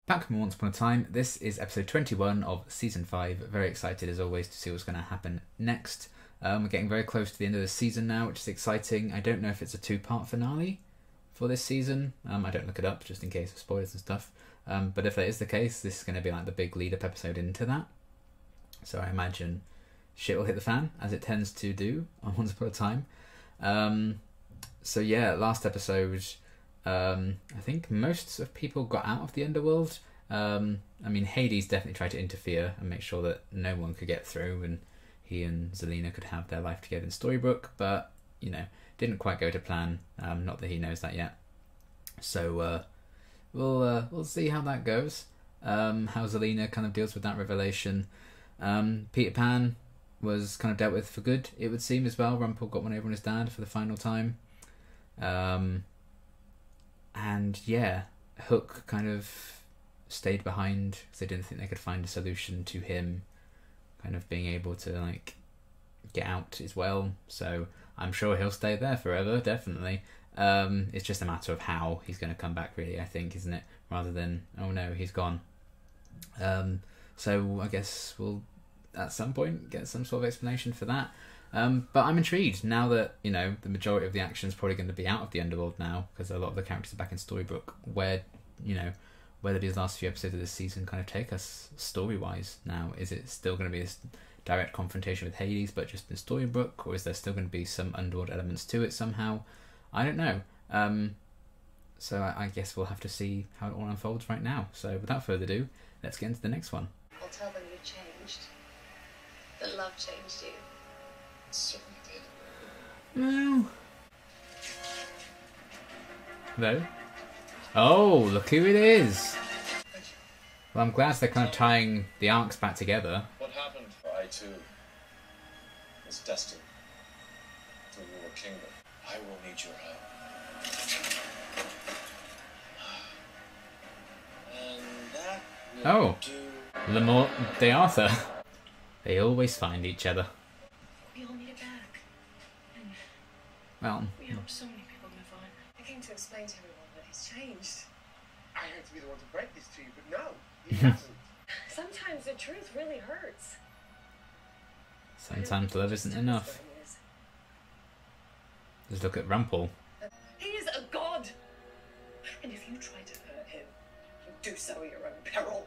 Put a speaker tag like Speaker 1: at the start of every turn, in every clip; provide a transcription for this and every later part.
Speaker 1: Back from Once Upon a Time, this is episode 21 of season 5. Very excited as always to see what's going to happen next. We're getting very close to the end of the season now, which is exciting. I don't know if it's a 2-part finale for this season. I don't look it up just in case of spoilers and stuff. But if that is the case, this is going to be like the big lead-up episode into that. So I imagine shit will hit the fan, as it tends to do on Once Upon a Time. So yeah, last episode, I think most of people got out of the underworld. I mean, Hades definitely tried to interfere and make sure that no one could get through, and he and Zelina could have their life together in Storybrooke, but, you know, didn't quite go to plan. Not that he knows that yet. So we'll see how that goes. How Zelina kind of deals with that revelation. Peter Pan was kind of dealt with for good, it would seem, as well. Rumpel got one over on his dad for the final time. And yeah, Hook kind of stayed behind because they didn't think they could find a solution to him kind of being able to like get out as well. So I'm sure he'll stay there forever, definitely. It's just a matter of how he's going to come back, really, I think, isn't it? Rather than, oh no, he's gone. So I guess we'll at some point get some sort of explanation for that. But I'm intrigued now that, you know, the majority of the action is probably going to be out of the underworld now, because a lot of the characters are back in Storybrooke. Where do these last few episodes of this season kind of take us story-wise now? Is it still going to be this direct confrontation with Hades, but just in Storybrooke, or is there still going to be some underworld elements to it somehow? I don't know. So I guess we'll have to see how it all unfolds right now. So without further ado, let's get into the next one.
Speaker 2: I'll tell them you changed. That love changed you. It certainly did.
Speaker 1: No. Hello? Oh, look who it is! Well, I'm glad they're kind of tying the arcs back together.
Speaker 3: What happened? I too was destined to rule a kingdom. I will need your help. And that will do.
Speaker 1: Lamort de Arthur. They always find each other.
Speaker 2: We all need it back. And
Speaker 1: well,
Speaker 2: we helped so many people move on. I came to explain to everyone that he's changed.
Speaker 4: I had to be the one to break this to you, but no, he hasn't.
Speaker 2: Sometimes the truth really hurts.
Speaker 1: Sometimes love isn't enough. Just look at Rumpel.
Speaker 2: He is a god! And if you try to hurt him, you do so at your own peril.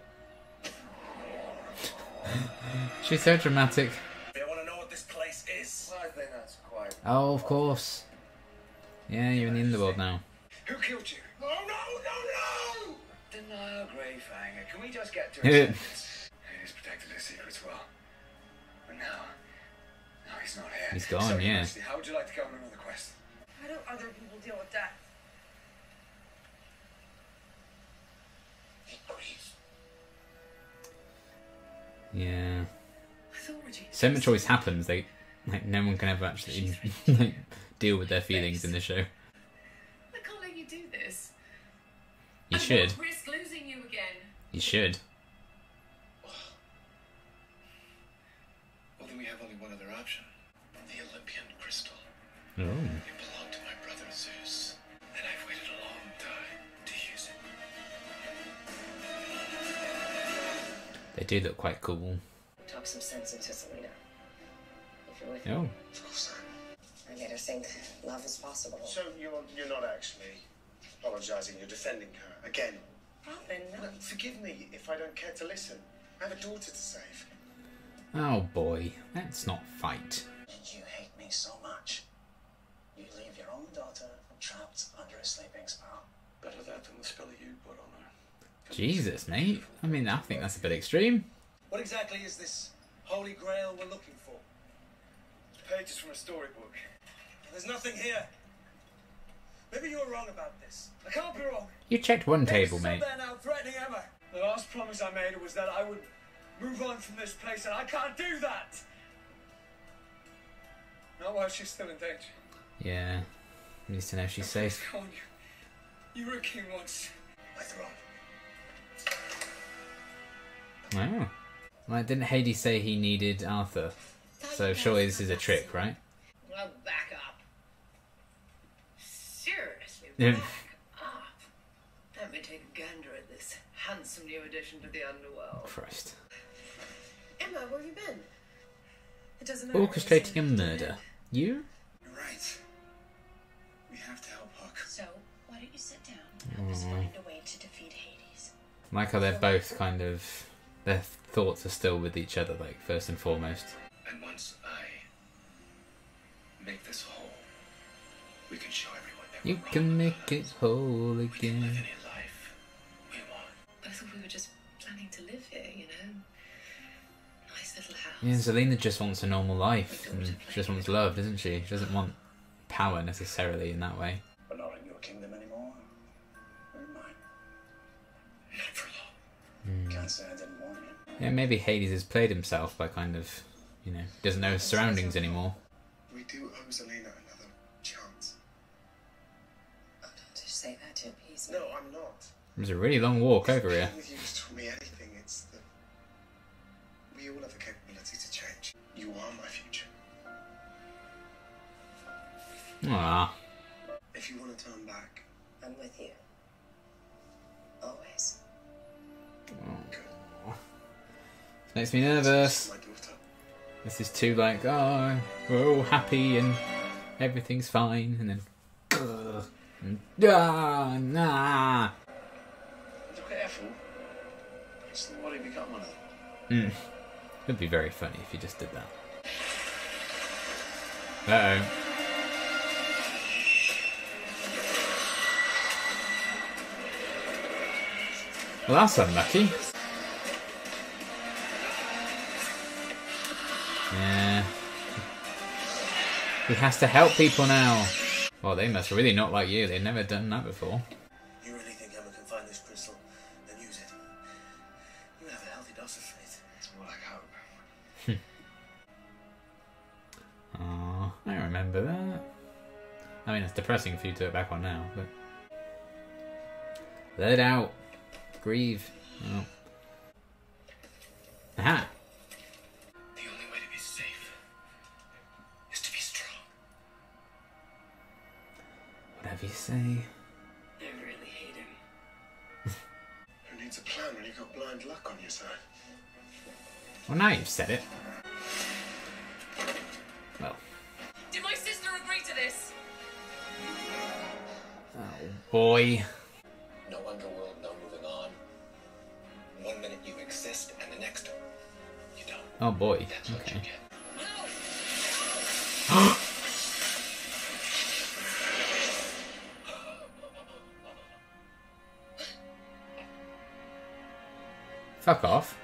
Speaker 1: She's so dramatic.
Speaker 4: They want to know what this place is. Well, I think that's quite...
Speaker 1: Oh, of course. Yeah, you're in the underworld now.
Speaker 4: Who killed you? No, no, no, no! Denial, Greyfanger. Can we just get to a sentence? He's protected his secrets well. But now he's not here.
Speaker 1: He's gone,
Speaker 4: so,
Speaker 1: yeah.
Speaker 4: How would you like to go on another quest?
Speaker 2: Why don't other people deal with that?
Speaker 1: Yeah.
Speaker 2: I thought Regina...
Speaker 1: So much always happens. No one can ever actually deal with their feelings in the show.
Speaker 2: I can't let you do this.
Speaker 1: You
Speaker 2: I
Speaker 1: should.
Speaker 2: won't risk losing you again.
Speaker 1: You should.
Speaker 3: Well, then we have only one other option. The Olympian crystal.
Speaker 1: Oh.
Speaker 3: It belonged to my brother Zeus, and I've waited a long time to use it.
Speaker 1: They do look quite cool.
Speaker 2: Talk some sense into Zelina. If you're with me.
Speaker 1: Oh.
Speaker 4: Of course
Speaker 2: I made her think love is possible.
Speaker 4: So you're not actually apologising, you're defending her again.
Speaker 2: Robin, no.
Speaker 4: No, forgive me if I don't care to listen. I have a daughter to save.
Speaker 1: Oh boy, let's not fight.
Speaker 5: You hate me so much. You leave your own daughter trapped under a sleeping spell.
Speaker 3: Better that than the spell you put on her.
Speaker 1: Jesus, mate. I mean, I think that's a bit extreme.
Speaker 4: What exactly is this holy grail we're looking for? Pages from a storybook. There's nothing here. Maybe you're wrong about this. I can't be wrong.
Speaker 1: You checked one table, mate.
Speaker 4: There now, threatening Emma. The last promise I made her was that I would move on from this place, and I can't do that. Not while she's still in danger.
Speaker 1: Yeah. Needs to know she's safe.
Speaker 4: Come on, you were a king once. My throne.
Speaker 1: Oh. Well, didn't Hades say he needed Arthur? So surely this is a trick, right?
Speaker 2: Well, back up. Seriously,
Speaker 1: Yeah.
Speaker 2: back up. Let me take a gander at this handsome
Speaker 6: some new addition to the underworld.
Speaker 1: Christ.
Speaker 6: Emma, where have you been? It doesn't matter.
Speaker 1: Orchestrating a murder. You?
Speaker 4: You're right. We have to help Hook.
Speaker 2: So, why don't you sit down and help us find a way to defeat Hades?
Speaker 1: Like how they're both kind of... Their thoughts are still with each other, like, first and foremost.
Speaker 4: And once I make this whole, we can show everyone that
Speaker 1: You
Speaker 4: we're wrong
Speaker 1: can
Speaker 4: about
Speaker 1: make it
Speaker 4: us.
Speaker 1: whole
Speaker 4: We can live
Speaker 1: again.
Speaker 4: any life we want.
Speaker 6: I thought we were just planning to live here, you know? Nice little house.
Speaker 1: Yeah, Zelina just wants a normal life. And she just wants love, doesn't she? She doesn't want power necessarily in that way.
Speaker 5: We're not in your kingdom anymore. We're in mine.
Speaker 4: Not for long.
Speaker 5: Can't say I didn't warn you.
Speaker 1: Yeah, maybe Hades has played himself by kind of, you know, doesn't know his surroundings anymore.
Speaker 3: We do owe Zelina another chance.
Speaker 2: Oh, don't just say that to appease me.
Speaker 3: No, I'm not.
Speaker 1: It was a really long walk over here.
Speaker 3: If with you has taught me anything, it's that we all have the capability to change. You are my future.
Speaker 1: Ah,
Speaker 3: If you want to turn back,
Speaker 2: I'm with you. Always.
Speaker 3: good.
Speaker 1: makes me nervous.
Speaker 3: My daughter.
Speaker 1: This is too like, oh, we're all happy and everything's fine, and then, nah.
Speaker 5: Be careful. It's the body become one of them.
Speaker 1: It'd be very funny if you just did that. Uh-oh. Well, that's unlucky. Yeah. He has to help people now. Well, they must really not like you. They've never done that before.
Speaker 5: You really think Emma can find this crystal and use it? You have a healthy dose of faith.
Speaker 4: It's more like hope.
Speaker 1: Oh, I remember that. I mean, it's depressing for you to look back on now, but... Let it out. Grieve. Oh. Aha!
Speaker 4: The only way to be safe is to be strong.
Speaker 1: Whatever you say.
Speaker 6: I really hate him.
Speaker 3: Who needs a plan when you've got blind luck on your side?
Speaker 1: Well, now you've said it. Well.
Speaker 6: Did my sister agree to this?
Speaker 1: Oh, boy.
Speaker 3: No underworld, no moving on. 1 minute you exist, and the next you don't.
Speaker 1: Oh, boy.
Speaker 3: That's what
Speaker 1: Okay.
Speaker 3: you get.
Speaker 1: Fuck off.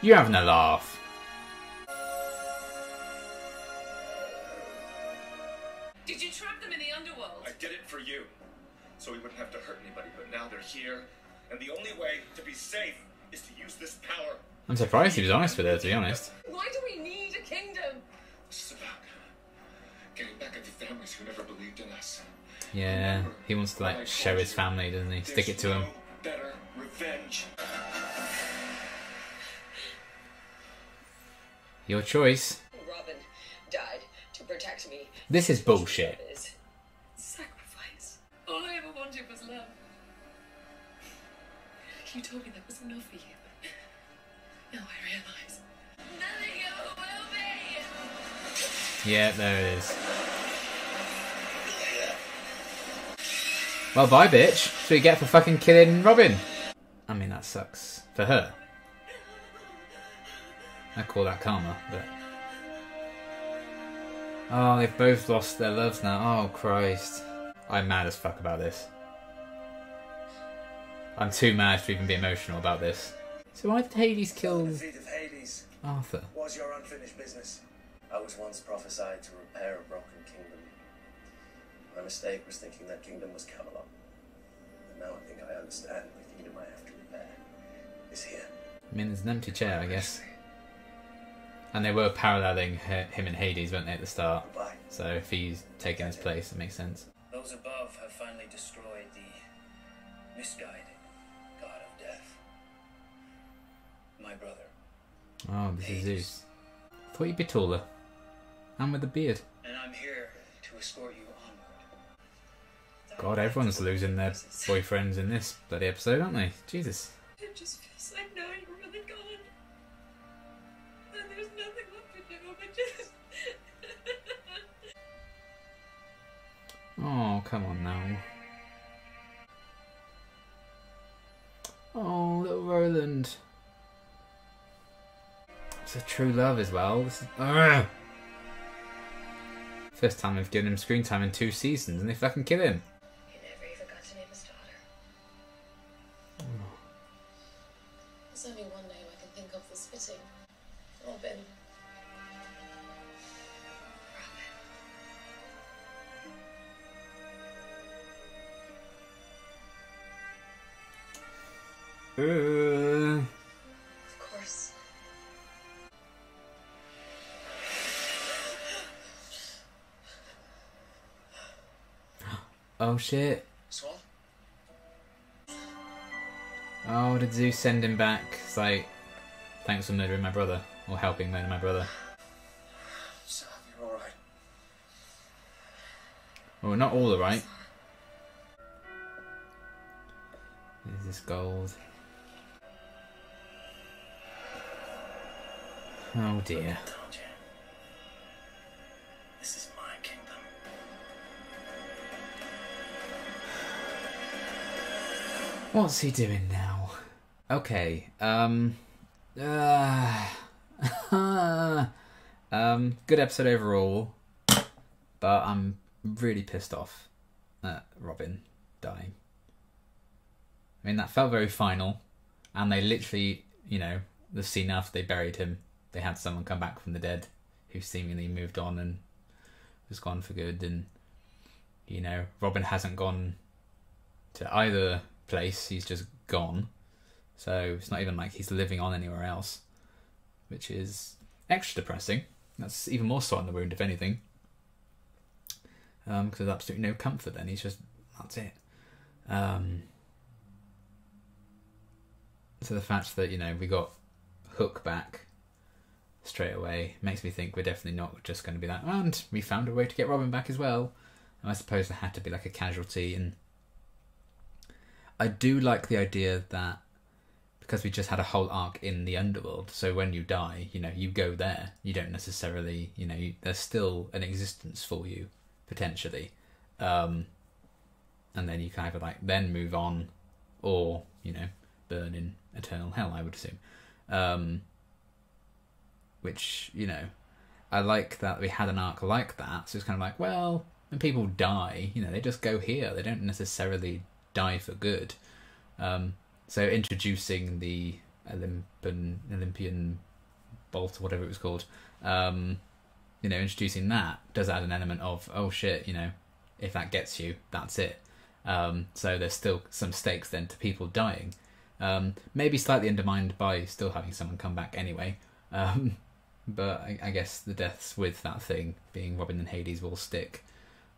Speaker 1: You having a laugh?
Speaker 6: Did you trap them in the underworld?
Speaker 7: I did it for you, so we wouldn't have to hurt anybody, but now they're here, and the only way to be safe is to use this power.
Speaker 1: I'm surprised he was honest with her, to be honest.
Speaker 6: Why do we need a kingdom?
Speaker 7: This is about getting back at the families who never believed in us.
Speaker 1: Yeah, he wants to, like, show his family, doesn't he? Stick it to him.
Speaker 7: There's no better revenge.
Speaker 1: Your choice.
Speaker 6: Robin died to protect me.
Speaker 1: This is bullshit.
Speaker 6: Sacrifice. All I ever wanted was love. You told me that was enough for you. Now I realize. Nothing ever will be.
Speaker 1: Yeah, there it is. Well, bye, bitch. That's what you get for fucking killing Robin. I mean, that sucks. For her. I call that karma, but... Oh, they've both lost their loves now. Oh, Christ. I'm mad as fuck about this. I'm too mad to even be emotional about this. So why did Hades kill
Speaker 5: The defeat of Hades
Speaker 1: Arthur?
Speaker 5: was your unfinished business. I was once prophesied to repair a broken kingdom. My mistake was thinking that kingdom was Camelot. And now I think I understand the kingdom I have to repair is here.
Speaker 1: I mean, there's an empty chair, I guess. And they were paralleling him and Hades, weren't they, at the start?
Speaker 5: Goodbye.
Speaker 1: So if he's taken his place, it makes sense.
Speaker 5: Those above have finally destroyed the misguided god of death. My brother.
Speaker 1: Oh, this is Zeus. Thought you'd be taller. And with a beard.
Speaker 5: And I'm here to escort you onward.
Speaker 1: God, everyone's losing their boyfriends in this bloody episode, aren't they? Jesus.
Speaker 6: It just feels like now you're really gone. And there's nothing left to do but just...
Speaker 1: Oh, come on now. Oh, little Roland. It's a true love as well. This is... First time we've given him screen time in 2 seasons and they fucking kill him.
Speaker 6: You never even got to name his daughter.
Speaker 2: There's only one name I can think of that's fitting. Robin.
Speaker 1: Uh,
Speaker 2: Of course.
Speaker 1: oh shit.
Speaker 5: Swan?
Speaker 1: Oh, did Zeus send him back? It's like, thanks for murdering my brother. Or helping murder my brother.
Speaker 5: Sam, you're alright.
Speaker 1: Well, not all alright. Is this gold? Oh dear.
Speaker 5: I told you. This is my kingdom.
Speaker 1: What's he doing now? Okay, good episode overall, but I'm really pissed off at Robin dying. I mean, that felt very final, and they literally, you know, the scene after they buried him, they had someone come back from the dead who seemingly moved on and was gone for good, and, you know, Robin hasn't gone to either place, he's just gone. So it's not even like he's living on anywhere else, which is extra depressing. That's even more salt in the wound, if anything. Because there's absolutely no comfort then, he's just, that's it. So the fact that, you know, we got Hook back straight away makes me think we're definitely not just going to be like, and we found a way to get Robin back as well. And I suppose there had to be like a casualty, and I do like the idea that because we just had a whole arc in the underworld, so when you die, you know, you go there. You don't necessarily, you know, there's still an existence for you, potentially. And then you can either, like, then move on, or, you know, burn in eternal hell, I would assume. Which, you know, I like that we had an arc like that, so it's kind of like, well, when people die, you know, they just go here. They don't necessarily die for good. So introducing the Olympian bolt, or whatever it was called, you know, introducing that does add an element of, oh shit, you know, if that gets you, that's it. So there's still some stakes then to people dying. Maybe slightly undermined by still having someone come back anyway. But I guess the deaths with that thing being Robin and Hades will stick.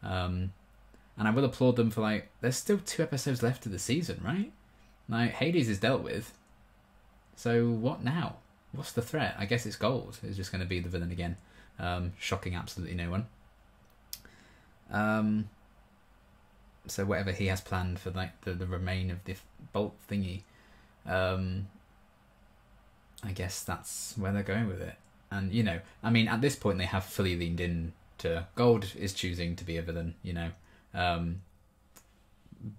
Speaker 1: And I will applaud them for, like, there's still 2 episodes left of the season, right? Like, Hades is dealt with. So what now? What's the threat? I guess it's Gold. It's just going to be the villain again. Shocking absolutely no one. So whatever he has planned for, like, the remain of the bolt thingy, I guess that's where they're going with it. And, you know, I mean, at this point they have fully leaned in to Gold is choosing to be a villain, you know.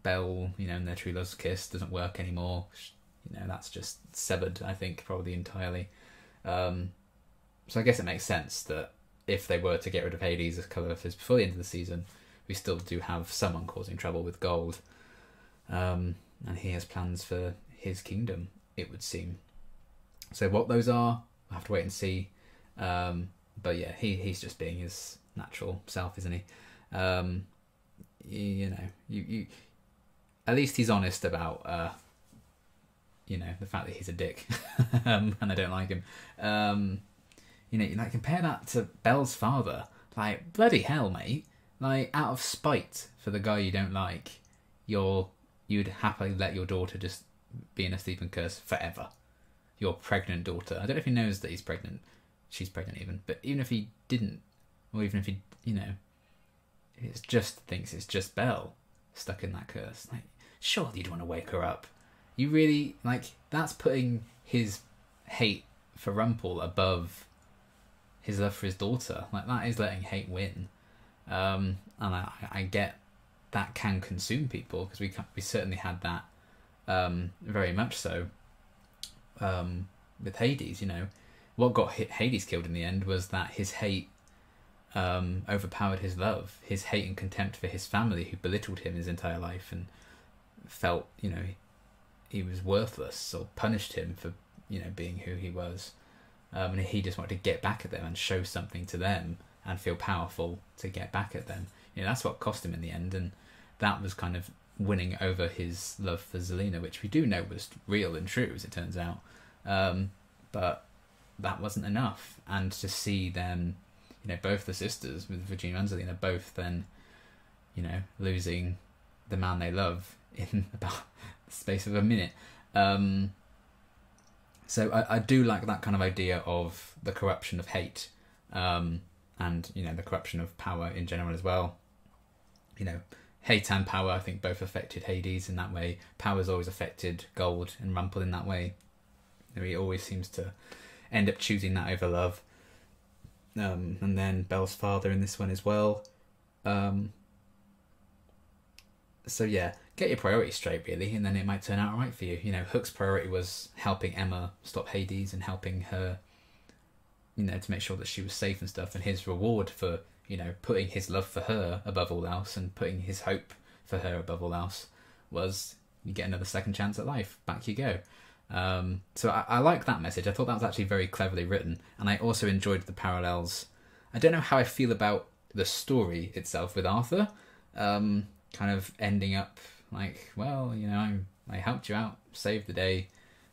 Speaker 1: Belle, you know, and their true love's kiss doesn't work anymore. You know, that's just severed, I think, probably entirely. So I guess it makes sense that if they were to get rid of Hades as Colourless before the end of the season, we still do have someone causing trouble with Gold. And he has plans for his kingdom, it would seem. So what those are, we'll have to wait and see. But yeah, he's just being his natural self, isn't he? You know, you at least he's honest about, you know, the fact that he's a dick, and I don't like him. You know, like, compare that to Belle's father. Like, bloody hell, mate. Like, out of spite for the guy you don't like, you'd happily let your daughter just be in a sleep and curse forever. Your pregnant daughter. I don't know if he knows that he's pregnant. She's pregnant even. But even if he didn't, or even if he, you know, he just thinks it's just Belle. stuck in that curse. Like, surely you'd want to wake her up. You really, like, that's putting his hate for Rumpel above his love for his daughter. Like, that is letting hate win. And I get that can consume people, because we certainly had that very much so with Hades. You know, what got Hades killed in the end was that his hate overpowered his love, his hate and contempt for his family, who belittled him his entire life and felt, you know, he was worthless, or punished him for, you know, being who he was. And he just wanted to get back at them and show something to them and feel powerful to get back at them. You know, that's what cost him in the end, and that was kind of winning over his love for Zelina, which we do know was real and true, as it turns out. But that wasn't enough, and to see them, you know, both the sisters, with Virginia and Zelina, both then, you know, losing the man they love in about the space of a minute. So I do like that kind of idea of the corruption of hate, and, you know, the corruption of power in general as well. You know, hate and power, I think, both affected Hades in that way. Power's always affected Gold and Rumpel in that way. You know, he always seems to end up choosing that over love. And then Belle's father in this one as well. So yeah, get your priorities straight, really, and then it might turn out alright for you. You know, Hook's priority was helping Emma stop Hades and helping her, you know, to make sure that she was safe and stuff. And his reward for, you know, putting his love for her above all else and putting his hope for her above all else was, you get another second chance at life. Back you go. So I like that message. I thought that was actually very cleverly written, and I also enjoyed the parallels. I don't know how I feel about the story itself with Arthur, kind of ending up like, well, you know, I helped you out, saved the day,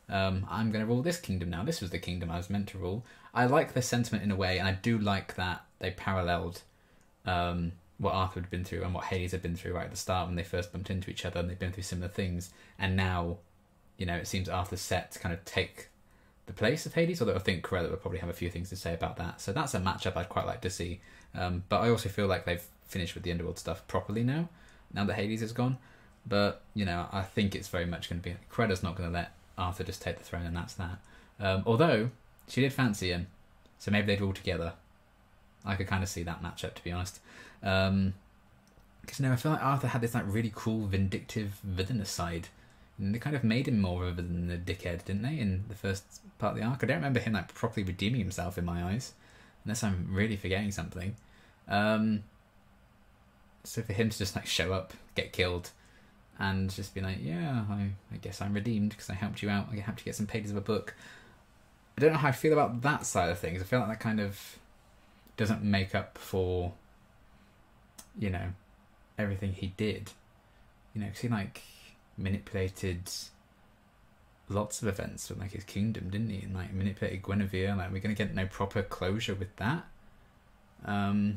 Speaker 1: I'm going to rule this kingdom now. This was the kingdom I was meant to rule. I like the sentiment in a way, and I do like that they paralleled what Arthur had been through and what Hades had been through right at the start when they first bumped into each other, and they've been through similar things, and now, you know, it seems Arthur's set to kind of take the place of Hades, although I think Cruella would probably have a few things to say about that. So that's a matchup I'd quite like to see. But I also feel like they've finished with the Underworld stuff properly now that Hades is gone. But, you know, I think it's very much going to be... Cruella's not going to let Arthur just take the throne, and that's that. Although, she did fancy him, so maybe they'd rule together. I could kind of see that matchup, to be honest. Because, you know, I feel like Arthur had this like really cool, vindictive, villainous side. And they kind of made him more of a villain than a dickhead, didn't they, in the first part of the arc? I don't remember him like properly redeeming himself in my eyes, unless I'm really forgetting something. So for him to just like show up, get killed, and just be like, yeah, I guess I'm redeemed because I helped you out, I helped you get some pages of a book. I don't know how I feel about that side of things. I feel like that kind of doesn't make up for, you know, everything he did. You know, because he like manipulated lots of events with like his kingdom, didn't he? And like manipulated Guinevere. Like, we're gonna get no proper closure with that. I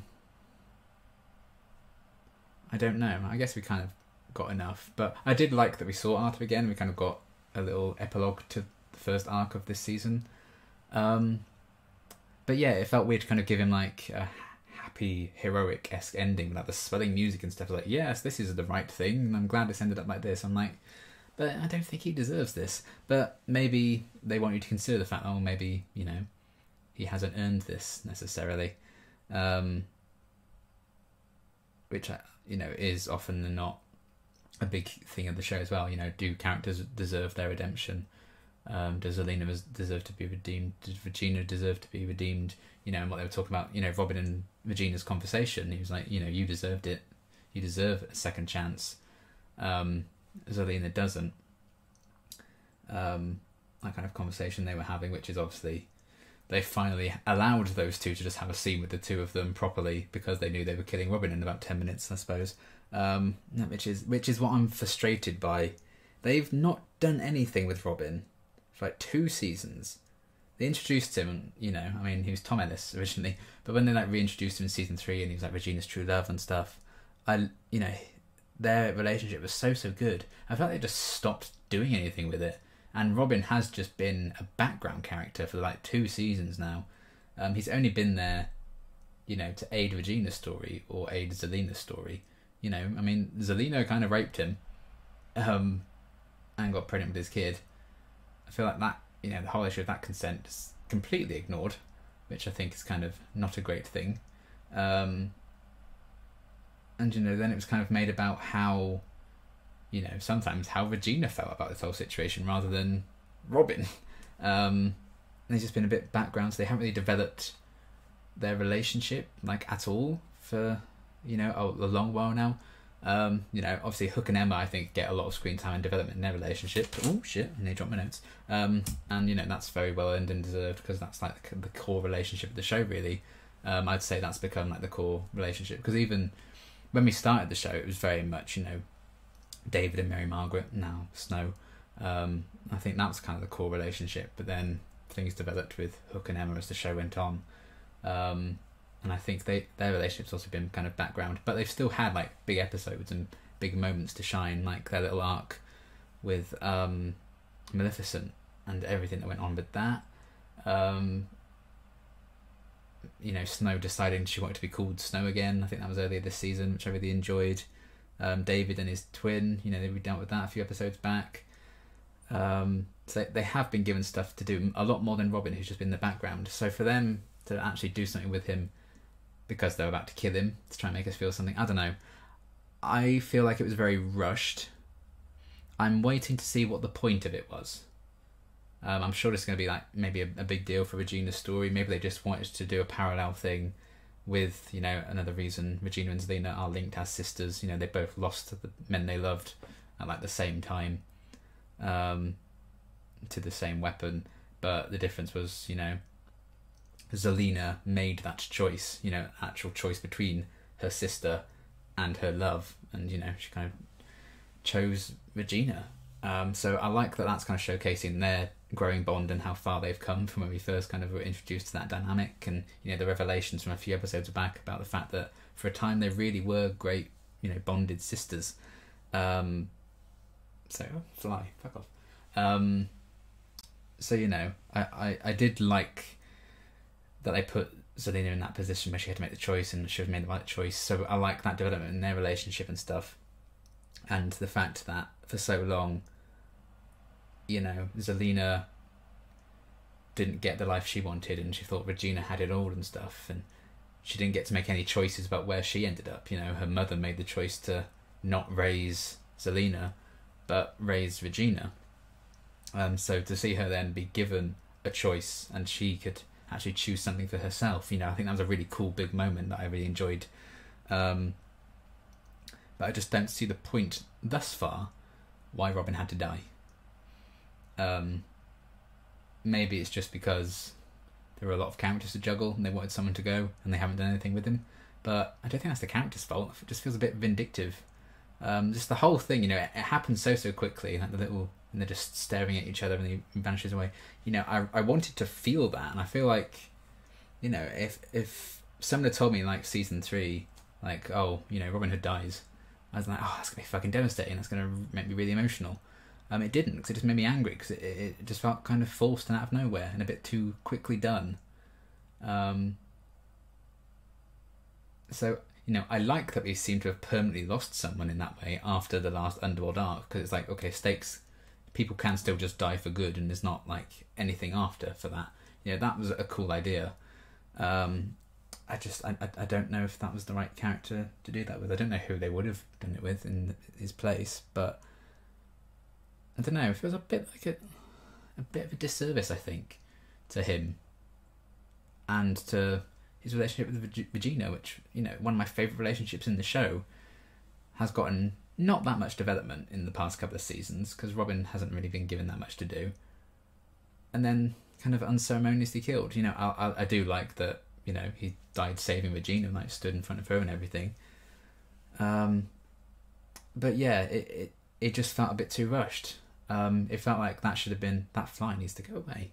Speaker 1: don't know. I guess we kind of got enough, but I did like that we saw Arthur again. We kind of got a little epilogue to the first arc of this season. But yeah, it felt weird to kind of give him like a happy, heroic-esque ending, like the swelling music and stuff. Like, yes, this is the right thing, and I'm glad it's ended up like this. I'm like, but I don't think he deserves this. But maybe they want you to consider the fact, oh, maybe, you know, he hasn't earned this necessarily. Which, you know, is often than not a big thing of the show as well. You know, do characters deserve their redemption? Does Zelina deserve to be redeemed? Does Regina deserve to be redeemed? You know, and what they were talking about, you know, Robin and Regina's conversation. He was like, you know, you deserved it. You deserve a second chance. Zelina doesn't. That kind of conversation they were having, which is obviously... They finally allowed those two to just have a scene with the two of them properly because they knew they were killing Robin in about 10 minutes, I suppose. Which is what I'm frustrated by. They've not done anything with Robin for like 2 seasons. They introduced him, you know, I mean, he was Tom Ellis originally, but when they like reintroduced him in season 3 and he was like Regina's true love and stuff, you know, their relationship was so good. I felt they just stopped doing anything with it. And Robin has just been a background character for like 2 seasons now. He's only been there, you know, to aid Regina's story or aid Zelina's story. You know, I mean, Zelina kind of raped him, and got pregnant with his kid. I feel like that, you know, the whole issue of that consent is completely ignored, which I think is kind of not a great thing. And, you know, then it was kind of made about how, you know, sometimes how Regina felt about this whole situation rather than Robin. There's just been a bit background, so they haven't really developed their relationship, like, at all for, you know, a long while now. You know, obviously Hook and Emma, I think, get a lot of screen time and development in their relationship. Oh shit, I nearly dropped my notes. And, you know, that's very well earned and deserved, because that's like the core relationship of the show, really. I'd say that's become like the core relationship, because even when we started the show, it was very much, you know, David and Mary Margaret, now Snow. I think that was kind of the core relationship, but then things developed with Hook and Emma as the show went on. And I think their relationship's also been kind of background, but they've still had like big episodes and big moments to shine, like their little arc with Maleficent and everything that went on with that. You know, Snow deciding she wanted to be called Snow again. I think that was earlier this season, which I really enjoyed. David and his twin, you know, we dealt with that a few episodes back. So they have been given stuff to do, a lot more than Robin, who's just been in the background. So for them to actually do something with him because they're about to kill him to try and make us feel something, I don't know. I feel like it was very rushed. I'm waiting to see what the point of it was. I'm sure it's going to be like maybe a big deal for Regina's story. Maybe they just wanted to do a parallel thing with, you know, another reason Regina and Zelina are linked as sisters. You know, they both lost the men they loved at like the same time, to the same weapon, but the difference was, you know, Zelina made that choice, you know, actual choice between her sister and her love, and, you know, she kind of chose Regina. So I like that that's kind of showcasing their growing bond and how far they've come from when we first kind of were introduced to that dynamic, and, you know, the revelations from a few episodes back about the fact that for a time they really were great, you know, bonded sisters. So fly, fuck off. So, you know, I did like that they put Zelina in that position where she had to make the choice, and she was made the right choice. So I like that development in their relationship and stuff, and the fact that for so long, you know, Zelina didn't get the life she wanted, and she thought Regina had it all and stuff, and she didn't get to make any choices about where she ended up. You know, her mother made the choice to not raise Zelina, but raise Regina. So to see her then be given a choice and she could actually choose something for herself, you know, I think that was a really cool big moment that I really enjoyed. But I just don't see the point thus far why Robin had to die. Maybe it's just because there were a lot of characters to juggle and they wanted someone to go and they haven't done anything with him. But I don't think that's the character's fault. It just feels a bit vindictive. Just the whole thing, you know, it happens so quickly, like and they're just staring at each other and he vanishes away. You know, I wanted to feel that, and I feel like, you know, if someone had told me like season 3, like, oh, you know, Robin Hood dies, I was like, oh, that's gonna be fucking devastating. That's gonna make me really emotional. It didn't, because it just made me angry, because it just felt kind of forced and out of nowhere and a bit too quickly done. So, you know, I like that we seem to have permanently lost someone in that way after the last Underworld arc, because it's like, okay, stakes, people can still just die for good, and there's not like anything after for that. You know, that was a cool idea. I don't know if that was the right character to do that with. I don't know who they would have done it with in his place, but I don't know. It feels a bit like a bit of a disservice, I think, to him and to his relationship with Regina, which, you know, one of my favourite relationships in the show, has gotten not that much development in the past couple of seasons, because Robin hasn't really been given that much to do, and then kind of unceremoniously killed. You know, I do like that, you know, he died saving Regina and like stood in front of her and everything. But yeah, it just felt a bit too rushed. It felt like that should have been, that fly needs to go away.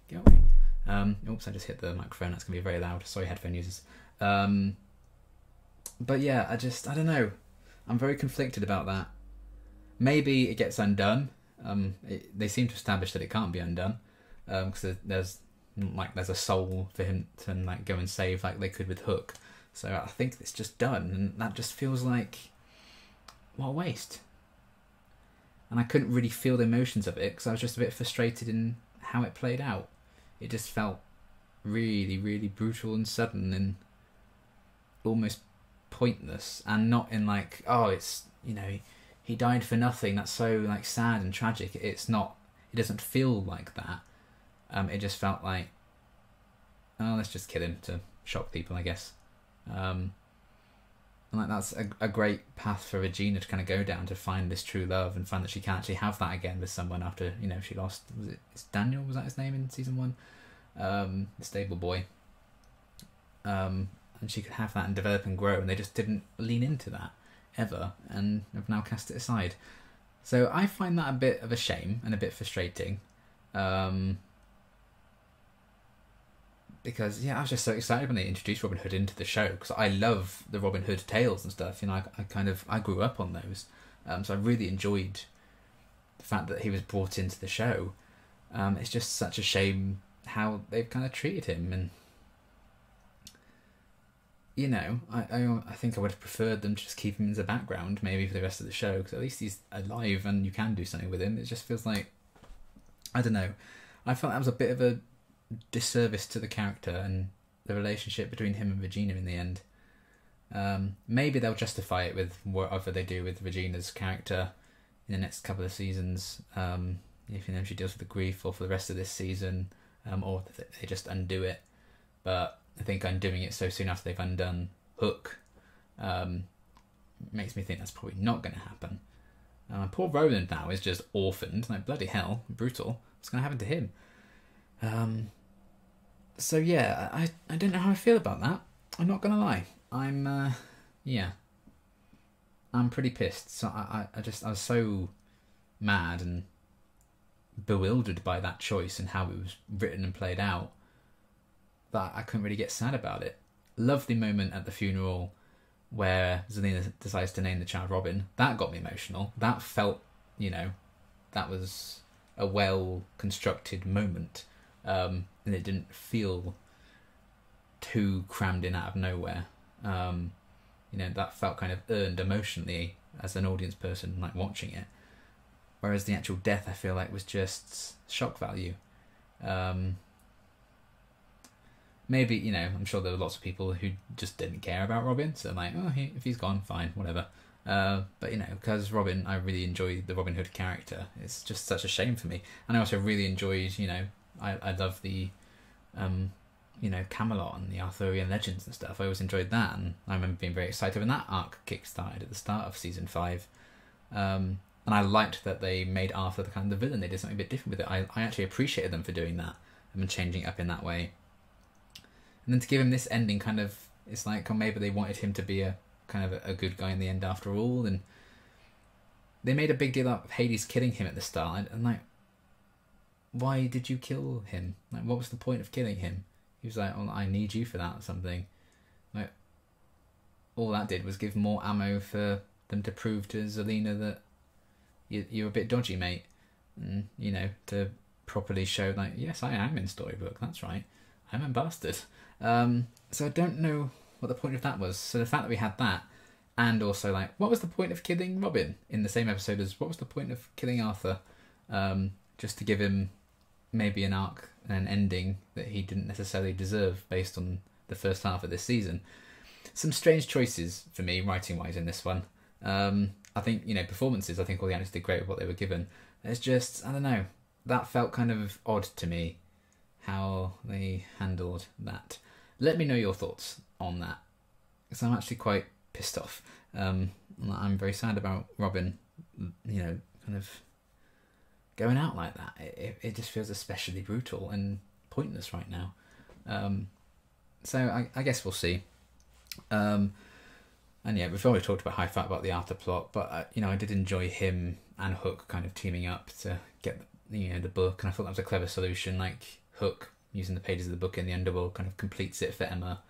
Speaker 1: Oops, I just hit the microphone. That's going to be very loud. Sorry, headphone users. But yeah, I don't know. I'm very conflicted about that. Maybe it gets undone. They seem to establish that it can't be undone, because there's a soul for him to like go and save, like they could with Hook. So I think it's just done, and that just feels like what a waste. And I couldn't really feel the emotions of it because I was just a bit frustrated in how it played out. It just felt really, really brutal and sudden and almost pointless, and not in like, oh, it's, you know, he died for nothing, that's so like sad and tragic. It's not, it doesn't feel like that. It just felt like, oh, let's just kill him to shock people, I guess. And like that's a great path for Regina to kind of go down, to find this true love and find that she can actually have that again with someone after, you know, she lost, it's Daniel, was that his name in season 1? The stable boy. And she could have that and develop and grow, and they just didn't lean into that ever, and have now cast it aside. So I find that a bit of a shame and a bit frustrating. Because, yeah, I was just so excited when they introduced Robin Hood into the show, because I love the Robin Hood tales and stuff. You know, I grew up on those. So I really enjoyed the fact that he was brought into the show. It's just such a shame how they've kind of treated him, and you know, I think I would have preferred them to just keep him in the background maybe for the rest of the show, because at least he's alive and you can do something with him. It just feels like, I don't know, I felt that was a bit of a disservice to the character and the relationship between him and Regina in the end. Maybe they'll justify it with whatever they do with Regina's character in the next couple of seasons, if, you know, she deals with the grief, or for the rest of this season, or they just undo it. But I think undoing it so soon after they've undone Hook makes me think that's probably not going to happen. Poor Roland now is just orphaned. Like, bloody hell, brutal. What's going to happen to him? So yeah, I don't know how I feel about that. I'm not going to lie. I'm pretty pissed. So I was so mad and bewildered by that choice and how it was written and played out, that I couldn't really get sad about it. Lovely moment at the funeral where Zelina decides to name the child Robin. That got me emotional. That felt, you know, that was a well-constructed moment. And it didn't feel too crammed in out of nowhere. You know, that felt kind of earned emotionally as an audience person, like, watching it. Whereas the actual death, I feel like, was just shock value. Maybe, you know, I'm sure there were lots of people who just didn't care about Robin, so like, oh, if he's gone, fine, whatever. But, you know, because Robin, I really enjoyed the Robin Hood character. It's just such a shame for me. And I also really enjoyed, you know, I love the, you know, Camelot and the Arthurian legends and stuff. I always enjoyed that, and I remember being very excited when that arc kick-started at the start of season 5. And I liked that they made Arthur the kind of the villain. They did something a bit different with it. I actually appreciated them for doing that and changing it up in that way. And then to give him this ending, kind of, it's like, oh, maybe they wanted him to be a kind of a good guy in the end after all. And they made a big deal out of Hades killing him at the start. And like, why did you kill him? Like, what was the point of killing him? He was like, well, I need you for that or something. Like, all that did was give more ammo for them to prove to Zelina that you're a bit dodgy, mate. And, you know, to properly show, like, yes, I am in Storybook, that's right. I'm a bastard. So I don't know what the point of that was. So the fact that we had that, and also, like, what was the point of killing Robin in the same episode as what was the point of killing Arthur? Just to give him maybe an arc and an ending that he didn't necessarily deserve based on the first half of this season. Some strange choices for me, writing-wise, in this one. I think, you know, performances, I think all the actors did great with what they were given. It's just, I don't know, that felt kind of odd to me, how they handled that. Let me know your thoughts on that, because I'm actually quite pissed off. I'm very sad about Robin, you know, kind of going out like that. It just feels especially brutal and pointless right now. So I guess we'll see. And yeah, we've already talked about how I felt about the Arthur plot, but you know, I did enjoy him and Hook kind of teaming up to get, you know, the book, and I thought that was a clever solution. Like, Hook using the pages of the book in the underworld kind of completes it for Emma,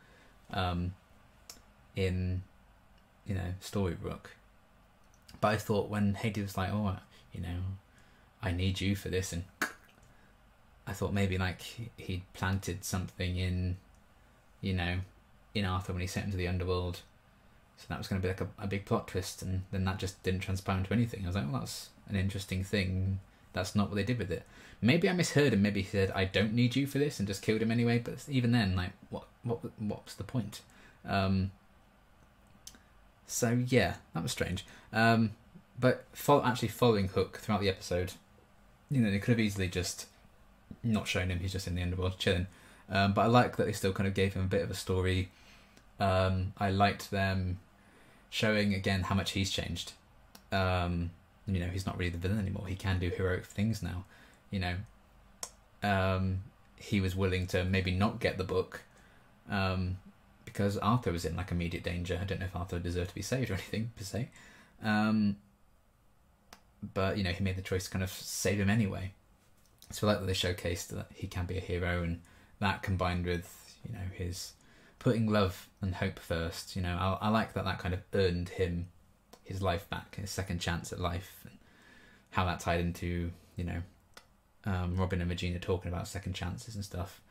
Speaker 1: in, you know, Storybook. But I thought when Hades was like, oh, you know, I need you for this, and I thought maybe like he'd planted something in, you know, in Arthur when he sent him to the underworld, So that was going to be like a big plot twist, and then that just didn't transpire into anything. I was like, well, that's an interesting thing. That's not what they did with it. Maybe I misheard him. Maybe he said, I don't need you for this, and just killed him anyway. But even then, like, what's the point? So yeah, that was strange. But actually following Hook throughout the episode, you know, they could have easily just not shown him. He's just in the underworld chilling. But I like that they still kind of gave him a bit of a story. I liked them showing again how much he's changed. You know, he's not really the villain anymore. He can do heroic things now. You know, he was willing to maybe not get the book because Arthur was in like immediate danger. I don't know if Arthur deserved to be saved or anything per se. But you know, he made the choice to kind of save him anyway. So I like that they showcased that he can be a hero, and that combined with, you know, his putting love and hope first. You know, I like that kind of earned him his life back, his second chance at life, and how that tied into, you know, Robin and Regina talking about second chances and stuff.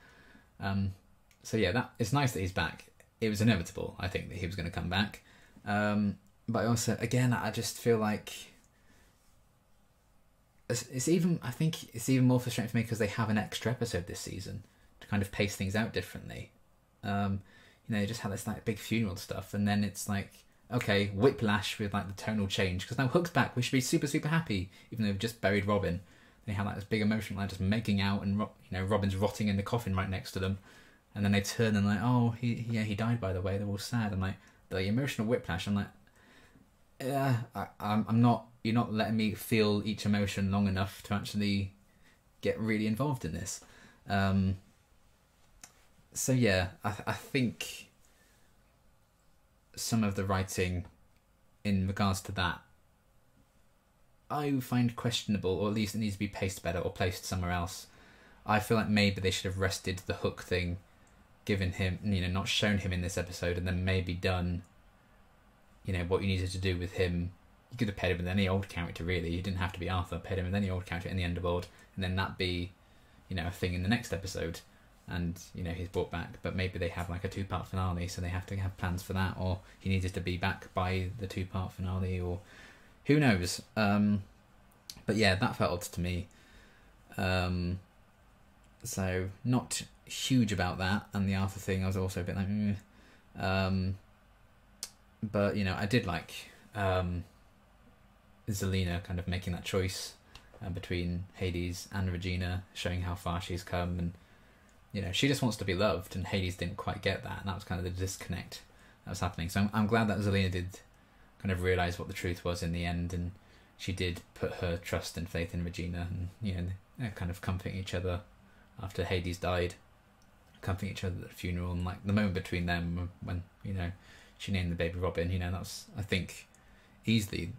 Speaker 1: So yeah, it's nice that he's back. It was inevitable, I think, that he was going to come back. But also, again, I just feel like I think it's even more frustrating for me because they have an extra episode this season to kind of pace things out differently. You know, they just had this like big funeral stuff, and then it's like, okay, whiplash with like the tonal change, because now Hook's back. We should be super, super happy, even though we've just buried Robin. They have like this big emotional line, just making out, and you know, Robin's rotting in the coffin right next to them, and then they turn and like, oh, he died, by the way. They're all sad, and like the emotional whiplash. I'm like, yeah, I'm not. You're not letting me feel each emotion long enough to actually get really involved in this. So yeah, I think some of the writing in regards to that I find questionable, or at least it needs to be paced better or placed somewhere else. I feel like maybe they should have rested the Hook thing, given him, you know, not shown him in this episode, and then maybe done, you know, what you needed to do with him. You could have paired him with any old character, really. You didn't have to be Arthur. Paired him with any old character in the Underworld, and then that be, you know, a thing in the next episode, and, you know, he's brought back. But maybe they have like a 2-part finale, so they have to have plans for that, or he needed to be back by the 2-part finale, or who knows. But yeah, that felt odd to me. So not huge about that, and the Arthur thing I was also a bit like but you know, I did like Zelina kind of making that choice between Hades and Regina, showing how far she's come, and you know, she just wants to be loved, and Hades didn't quite get that, and that was kind of the disconnect that was happening. So I'm glad that Zelina did kind of realise what the truth was in the end, and she did put her trust and faith in Regina, and you know, they're kind of comforting each other after Hades died, comforting each other at the funeral, and like the moment between them when, you know, she named the baby Robin, you know, that's, I think, easily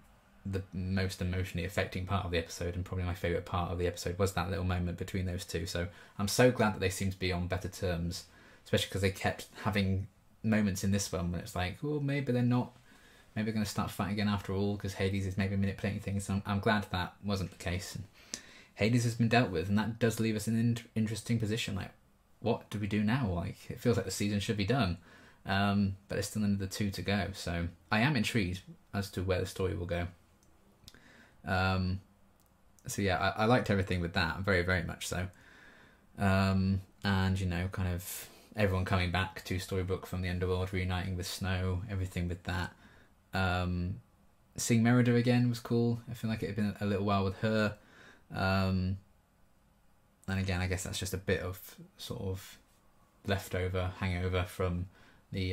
Speaker 1: the most emotionally affecting part of the episode, and probably my favourite part of the episode was that little moment between those two. So I'm so glad that they seem to be on better terms, especially because they kept having moments in this one when it's like, oh, maybe they're not, maybe they're going to start fighting again after all, because Hades is maybe manipulating things. So I'm glad that wasn't the case. And Hades has been dealt with, and that does leave us in an interesting position. Like, what do we do now? Like, it feels like the season should be done, but there's still another 2 to go. So I am intrigued as to where the story will go. So yeah, I liked everything with that, very, very much so. And, you know, kind of everyone coming back to Storybook from the Underworld, reuniting with Snow, everything with that. Seeing Merida again was cool. I feel like it had been a little while with her. And again, I guess that's just a bit of sort of leftover, hangover from the,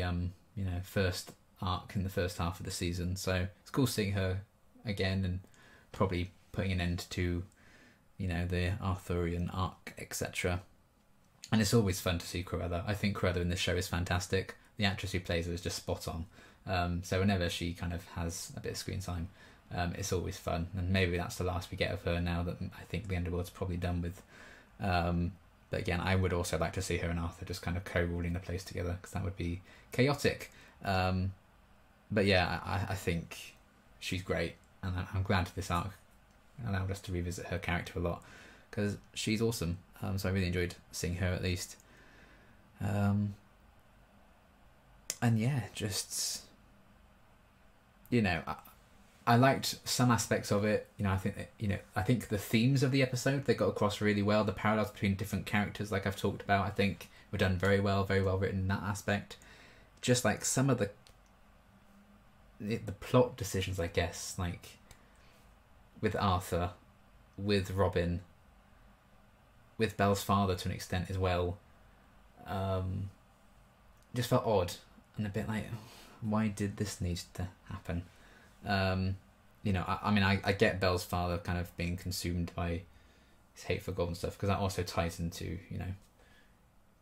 Speaker 1: you know, first arc in the first half of the season. So it's cool seeing her again, and probably putting an end to, you know, the Arthurian arc, etc. And it's always fun to see Cruella. I think Cruella in this show is fantastic. The actress who plays her is just spot on. So whenever she kind of has a bit of screen time, it's always fun. And maybe that's the last we get of her now that I think the Underworld's probably done with. But again, I would also like to see her and Arthur just kind of co-ruling the place together, because that would be chaotic. But yeah, I think she's great, and I'm glad this arc allowed us to revisit her character a lot, because she's awesome. So I really enjoyed seeing her, at least. And yeah, just I liked some aspects of it. I think the themes of the episode, they got across really well. The parallels between different characters, like I've talked about, I think were done very well written in that aspect. Just like some of the plot decisions, I guess, like with Arthur, with Robin, with Belle's father to an extent as well, just felt odd and a bit like, why did this need to happen? I get Belle's father kind of being consumed by his hate for God and stuff, because that also ties into,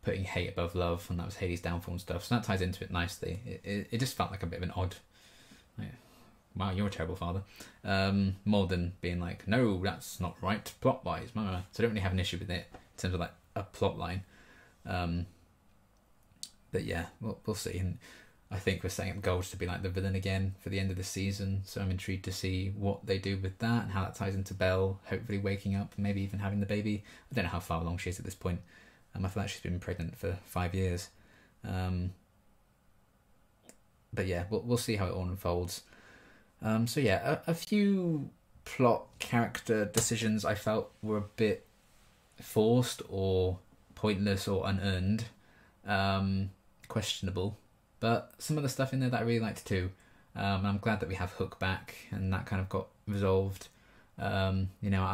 Speaker 1: putting hate above love, and that was Hades' downfall and stuff, so that ties into it nicely. It just felt like a bit of an odd, like, wow, you're a terrible father, more than being like, no, that's not right plot wise. So I don't really have an issue with it in terms of like a plot line, but yeah, we'll see. And I think we're setting up Gold to be like the villain again for the end of the season, so I'm intrigued to see what they do with that and how that ties into Belle hopefully waking up, maybe even having the baby. I don't know how far along she is at this point. I feel like she's been pregnant for 5 years, but yeah, we'll see how it all unfolds. So yeah, a few plot character decisions I felt were a bit forced or pointless or unearned, questionable. But some of the stuff in there that I really liked too. I'm glad that we have Hook back and that kind of got resolved. I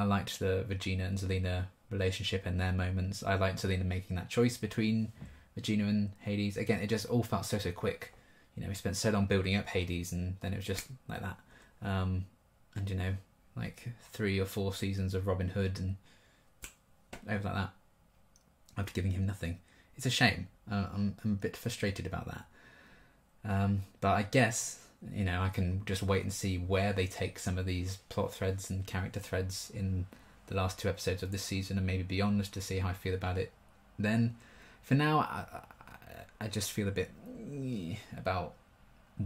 Speaker 1: liked the Regina and Zelena relationship and their moments. I liked Zelena making that choice between Regina and Hades. Again, it just all felt so quick. We spent so long building up Hades and then it was just like that. Like 3 or 4 seasons of Robin Hood and over like that, after giving him nothing. It's a shame. I'm a bit frustrated about that. But I guess, I can just wait and see where they take some of these plot threads and character threads in the last 2 episodes of this season and maybe beyond, just to see how I feel about it then. For now, I just feel a bit about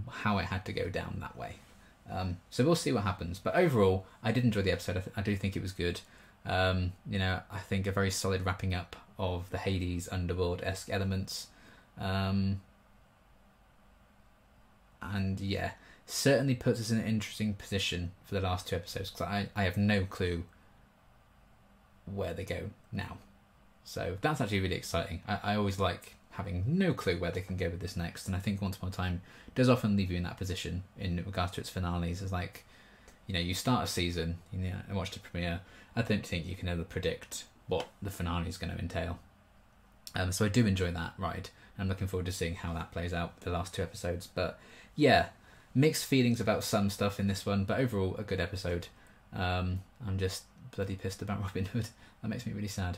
Speaker 1: how it had to go down that way. So we'll see what happens. But overall, I did enjoy the episode. I do think it was good. I think a very solid wrapping up of the Hades Underworld-esque elements. And yeah, certainly puts us in an interesting position for the last 2 episodes, because I have no clue where they go now. So that's actually really exciting. I always like having no clue where they can go with this next, and I think Once Upon a Time does often leave you in that position in regards to its finales. It's like, you start a season, and watch the premiere. I don't think you can ever predict what the finale is going to entail. So I do enjoy that ride. I'm looking forward to seeing how that plays out the last 2 episodes. But yeah, mixed feelings about some stuff in this one, but overall a good episode. I'm just bloody pissed about Robin Hood. That makes me really sad.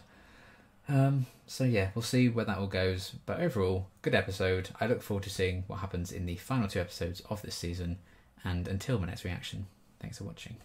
Speaker 1: So yeah, we'll see where that all goes. But overall, good episode. I look forward to seeing what happens in the final 2 episodes of this season. And until my next reaction, thanks for watching.